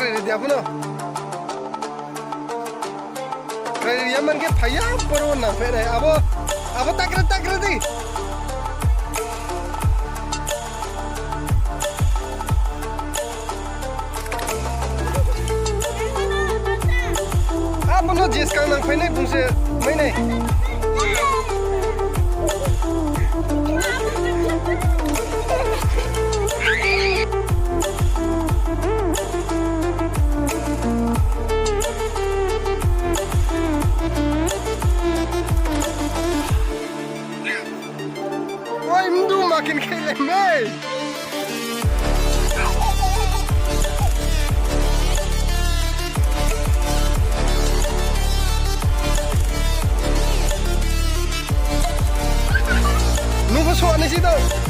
kare dia puno. Kare dia man ke phaya poro na fere abo takre di. Abo no jes kang nang phai nai bungse mai nai. Oi, mdu makin kele me. Nu ko so ani si to.